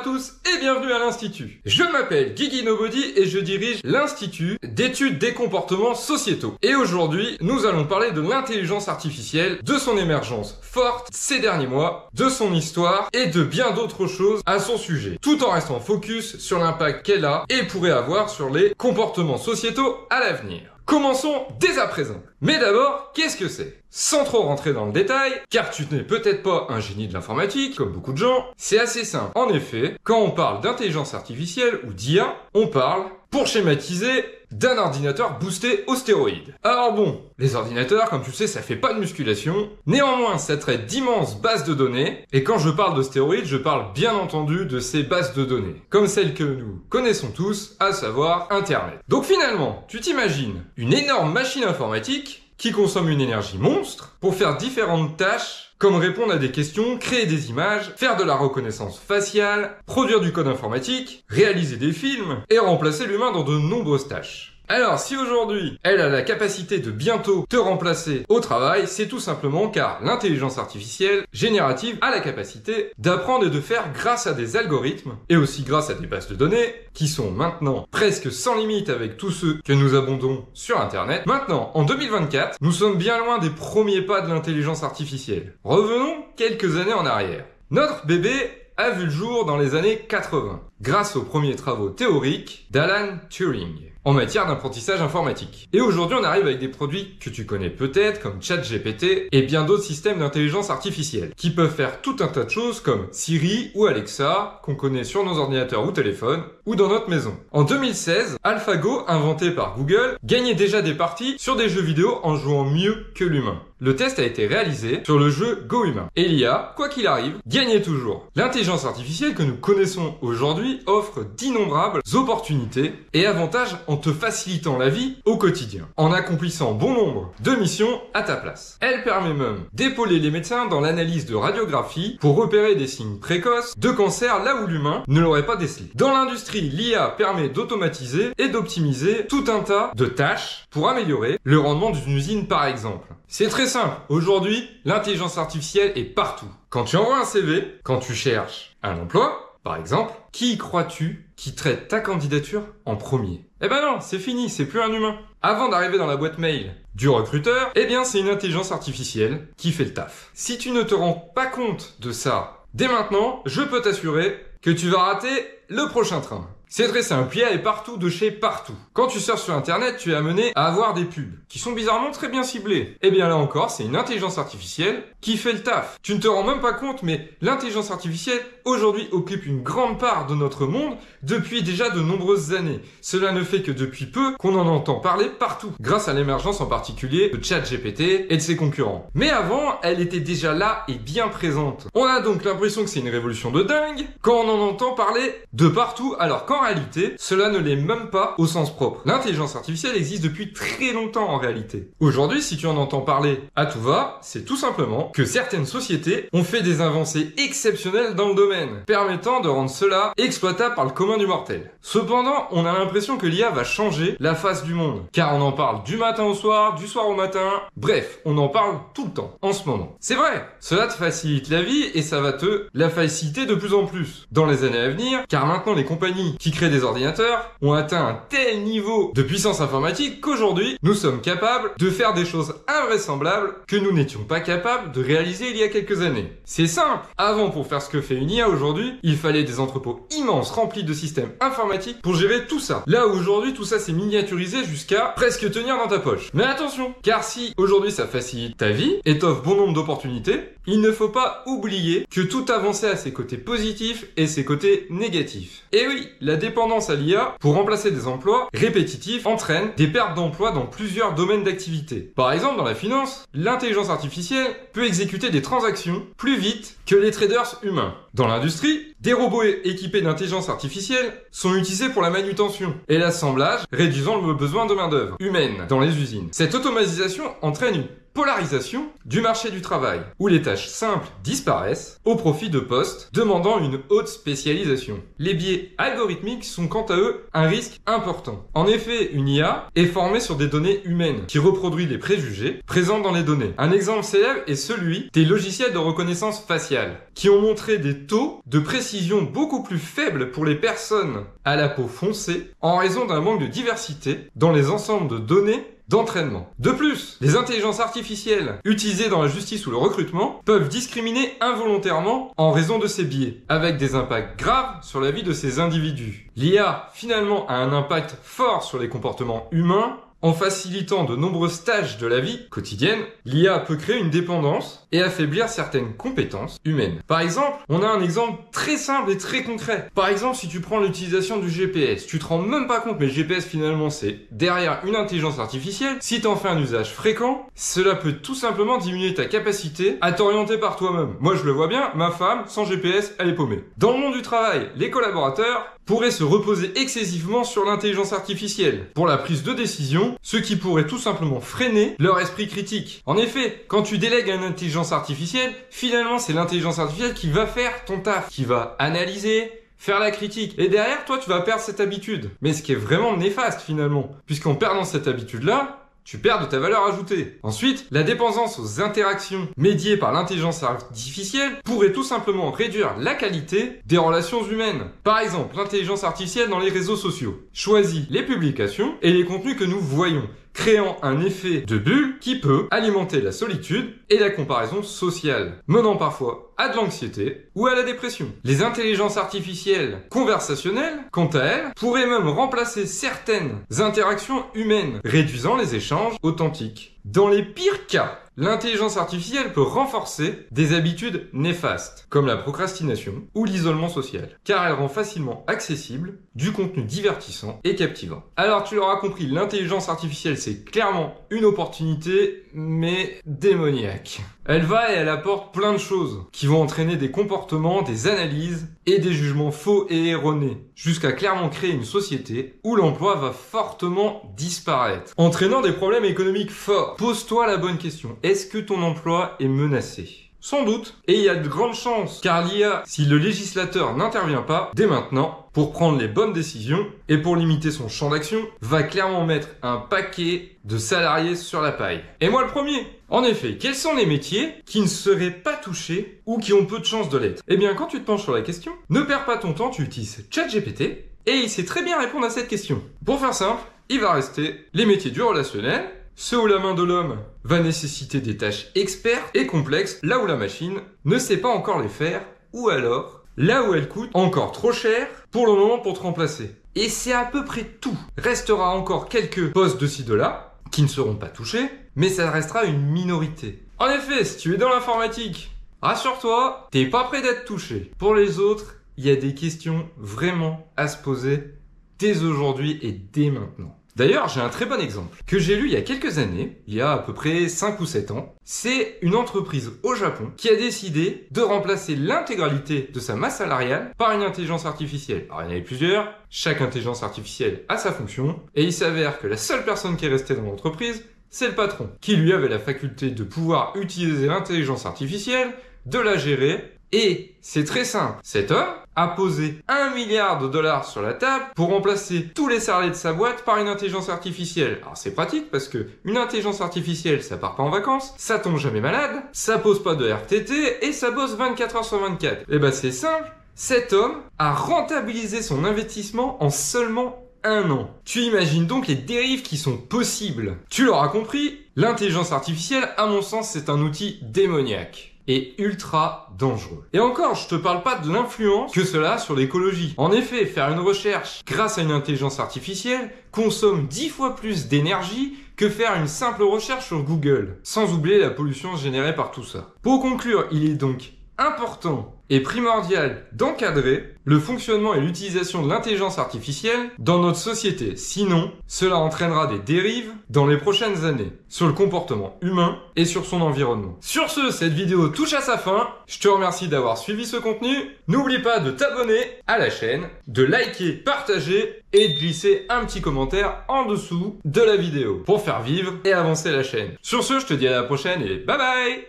tous et bienvenue à l'Institut. Je m'appelle Guigui Nobody et je dirige l'Institut d'études des comportements sociétaux. Et aujourd'hui, nous allons parler de l'intelligence artificielle, de son émergence forte ces derniers mois, de son histoire et de bien d'autres choses à son sujet, tout en restant focus sur l'impact qu'elle a et pourrait avoir sur les comportements sociétaux à l'avenir. Commençons dès à présent. Mais d'abord, qu'est-ce que c'est? Sans trop rentrer dans le détail, car tu n'es peut-être pas un génie de l'informatique, comme beaucoup de gens, c'est assez simple. En effet, quand on parle d'intelligence artificielle ou d'IA, on parle, pour schématiser, d'un ordinateur boosté aux stéroïdes. Alors bon, les ordinateurs, comme tu le sais, ça fait pas de musculation. Néanmoins, ça traite d'immenses bases de données. Et quand je parle de stéroïdes, je parle bien entendu de ces bases de données. Comme celles que nous connaissons tous, à savoir Internet. Donc finalement, tu t'imagines une énorme machine informatique qui consomme une énergie monstre pour faire différentes tâches comme répondre à des questions, créer des images, faire de la reconnaissance faciale, produire du code informatique, réaliser des films et remplacer l'humain dans de nombreuses tâches. Alors, si aujourd'hui, elle a la capacité de bientôt te remplacer au travail, c'est tout simplement car l'intelligence artificielle générative a la capacité d'apprendre et de faire grâce à des algorithmes et aussi grâce à des bases de données qui sont maintenant presque sans limite avec tous ceux que nous abondons sur Internet. Maintenant, en 2024, nous sommes bien loin des premiers pas de l'intelligence artificielle. Revenons quelques années en arrière. Notre bébé a vu le jour dans les années 80, grâce aux premiers travaux théoriques d'Alan Turing en matière d'apprentissage informatique. Et aujourd'hui, on arrive avec des produits que tu connais peut-être, comme ChatGPT et bien d'autres systèmes d'intelligence artificielle, qui peuvent faire tout un tas de choses comme Siri ou Alexa, qu'on connaît sur nos ordinateurs ou téléphones, ou dans notre maison. En 2016, AlphaGo, inventé par Google, gagnait déjà des parties sur des jeux vidéo en jouant mieux que l'humain. Le test a été réalisé sur le jeu Go Humain. Et l'IA, quoi qu'il arrive, gagnait toujours. L'intelligence artificielle que nous connaissons aujourd'hui offre d'innombrables opportunités et avantages en te facilitant la vie au quotidien, en accomplissant bon nombre de missions à ta place. Elle permet même d'épauler les médecins dans l'analyse de radiographie pour repérer des signes précoces de cancer là où l'humain ne l'aurait pas décelé. Dans l'industrie, l'IA permet d'automatiser et d'optimiser tout un tas de tâches pour améliorer le rendement d'une usine par exemple. C'est très simple. Aujourd'hui, l'intelligence artificielle est partout. Quand tu envoies un CV, quand tu cherches un emploi, par exemple, qui crois-tu qui traite ta candidature en premier? Eh ben non, c'est fini, c'est plus un humain. Avant d'arriver dans la boîte mail du recruteur, eh bien c'est une intelligence artificielle qui fait le taf. Si tu ne te rends pas compte de ça, dès maintenant, je peux t'assurer que tu vas rater le prochain train. C'est très simple, l'IA est partout de chez partout. Quand tu surfes sur Internet, tu es amené à avoir des pubs qui sont bizarrement très bien ciblées. Et bien là encore, c'est une intelligence artificielle qui fait le taf. Tu ne te rends même pas compte, mais l'intelligence artificielle aujourd'hui occupe une grande part de notre monde depuis déjà de nombreuses années. Cela ne fait que depuis peu qu'on en entend parler partout, grâce à l'émergence en particulier de ChatGPT et de ses concurrents. Mais avant, elle était déjà là et bien présente. On a donc l'impression que c'est une révolution de dingue quand on en entend parler de partout, alors qu'en réalité, cela ne l'est même pas au sens propre. L'intelligence artificielle existe depuis très longtemps en réalité. Aujourd'hui, si tu en entends parler à tout va, c'est tout simplement que certaines sociétés ont fait des avancées exceptionnelles dans le domaine, permettant de rendre cela exploitable par le commun du mortel. Cependant, on a l'impression que l'IA va changer la face du monde, car on en parle du matin au soir, du soir au matin, bref, on en parle tout le temps, en ce moment. C'est vrai, cela te facilite la vie et ça va te la faciliter de plus en plus dans les années à venir, car maintenant les compagnies qui créent des ordinateurs ont atteint un tel niveau de puissance informatique qu'aujourd'hui, nous sommes capables de faire des choses invraisemblables que nous n'étions pas capables de réaliser il y a quelques années. C'est simple. Avant, pour faire ce que fait une IA aujourd'hui, il fallait des entrepôts immenses remplis de systèmes informatiques pour gérer tout ça. Là, aujourd'hui, tout ça s'est miniaturisé jusqu'à presque tenir dans ta poche. Mais attention, car si aujourd'hui ça facilite ta vie et t'offre bon nombre d'opportunités, il ne faut pas oublier que tout avancée a ses côtés positifs et ses côtés négatifs. Et oui, la dépendance à l'IA pour remplacer des emplois répétitifs entraîne des pertes d'emplois dans plusieurs domaines d'activité. Par exemple, dans la finance, l'intelligence artificielle peut exécuter des transactions plus vite que les traders humains. Dans l'industrie, des robots équipés d'intelligence artificielle sont utilisés pour la manutention et l'assemblage, réduisant le besoin de main-d'œuvre humaine dans les usines. Cette automatisation entraîne une polarisation du marché du travail, où les tâches simples disparaissent au profit de postes demandant une haute spécialisation. Les biais algorithmiques sont quant à eux un risque important. En effet, une IA est formée sur des données humaines qui reproduit les préjugés présents dans les données. Un exemple célèbre est celui des logiciels de reconnaissance faciale, qui ont montré des taux de précision beaucoup plus faibles pour les personnes à la peau foncée en raison d'un manque de diversité dans les ensembles de données d'entraînement. De plus, les intelligences artificielles utilisées dans la justice ou le recrutement peuvent discriminer involontairement en raison de ces biais, avec des impacts graves sur la vie de ces individus. L'IA, finalement, a un impact fort sur les comportements humains. En facilitant de nombreuses tâches de la vie quotidienne, l'IA peut créer une dépendance et affaiblir certaines compétences humaines. Par exemple, on a un exemple très simple et très concret. Par exemple, si tu prends l'utilisation du GPS, tu te rends même pas compte, mais le GPS finalement c'est derrière une intelligence artificielle. Si tu en fais un usage fréquent, cela peut tout simplement diminuer ta capacité à t'orienter par toi-même. Moi je le vois bien, ma femme, sans GPS, elle est paumée. Dans le monde du travail, les collaborateurs pourraient se reposer excessivement sur l'intelligence artificielle pour la prise de décision, ce qui pourrait tout simplement freiner leur esprit critique. En effet, quand tu délègues à une intelligence artificielle, finalement c'est l'intelligence artificielle qui va faire ton taf, qui va analyser, faire la critique. Et derrière, toi, tu vas perdre cette habitude. Mais ce qui est vraiment néfaste finalement, puisqu'en perdant cette habitude-là, tu perds de ta valeur ajoutée. Ensuite, la dépendance aux interactions médiées par l'intelligence artificielle pourrait tout simplement réduire la qualité des relations humaines. Par exemple, l'intelligence artificielle dans les réseaux sociaux choisit les publications et les contenus que nous voyons, créant un effet de bulle qui peut alimenter la solitude et la comparaison sociale, menant parfois à de l'anxiété ou à la dépression. Les intelligences artificielles conversationnelles, quant à elles, pourraient même remplacer certaines interactions humaines, réduisant les échanges authentiques. Dans les pires cas, l'intelligence artificielle peut renforcer des habitudes néfastes, comme la procrastination ou l'isolement social, car elle rend facilement accessible du contenu divertissant et captivant. Alors tu l'auras compris, l'intelligence artificielle c'est clairement une opportunité, mais démoniaque. Elle va et elle apporte plein de choses qui vont entraîner des comportements, des analyses et des jugements faux et erronés, jusqu'à clairement créer une société où l'emploi va fortement disparaître, entraînant des problèmes économiques forts. Pose-toi la bonne question. Est-ce que ton emploi est menacé ? Sans doute. Et il y a de grandes chances, car l'IA, si le législateur n'intervient pas, dès maintenant, pour prendre les bonnes décisions et pour limiter son champ d'action, va clairement mettre un paquet de salariés sur la paille. Et moi le premier. En effet, quels sont les métiers qui ne seraient pas touchés ou qui ont peu de chances de l'être ? Eh bien, quand tu te penches sur la question, ne perds pas ton temps, tu utilises ChatGPT et il sait très bien répondre à cette question. Pour faire simple, il va rester les métiers du relationnel, ceux où la main de l'homme va nécessiter des tâches expertes et complexes, là où la machine ne sait pas encore les faire, ou alors là où elle coûte encore trop cher pour le moment pour te remplacer. Et c'est à peu près tout. Restera encore quelques postes de ci de là qui ne seront pas touchés, mais ça restera une minorité. En effet, si tu es dans l'informatique, rassure-toi, t'es pas prêt d'être touché. Pour les autres, il y a des questions vraiment à se poser dès aujourd'hui et dès maintenant. D'ailleurs, j'ai un très bon exemple que j'ai lu il y a quelques années, il y a à peu près 5 ou 7 ans. C'est une entreprise au Japon qui a décidé de remplacer l'intégralité de sa masse salariale par une intelligence artificielle. Alors il y en avait plusieurs, chaque intelligence artificielle a sa fonction, et il s'avère que la seule personne qui est restée dans l'entreprise, c'est le patron, qui lui avait la faculté de pouvoir utiliser l'intelligence artificielle, de la gérer, et c'est très simple. Cet homme a posé $1 milliard sur la table pour remplacer tous les salariés de sa boîte par une intelligence artificielle. Alors c'est pratique parce que une intelligence artificielle, ça part pas en vacances, ça tombe jamais malade, ça pose pas de RTT et ça bosse 24 heures sur 24. Et ben c'est simple, cet homme a rentabilisé son investissement en seulement 1 an. Tu imagines donc les dérives qui sont possibles. Tu l'auras compris, l'intelligence artificielle, à mon sens, c'est un outil démoniaque et ultra dangereux. Et encore, je te parle pas de l'influence que cela a sur l'écologie. En effet, faire une recherche grâce à une intelligence artificielle consomme 10 fois plus d'énergie que faire une simple recherche sur Google, sans oublier la pollution générée par tout ça. Pour conclure, il est donc important et primordial d'encadrer le fonctionnement et l'utilisation de l'intelligence artificielle dans notre société. Sinon, cela entraînera des dérives dans les prochaines années sur le comportement humain et sur son environnement. Sur ce, cette vidéo touche à sa fin. Je te remercie d'avoir suivi ce contenu. N'oublie pas de t'abonner à la chaîne, de liker, partager et de glisser un petit commentaire en dessous de la vidéo pour faire vivre et avancer la chaîne. Sur ce, je te dis à la prochaine et bye bye!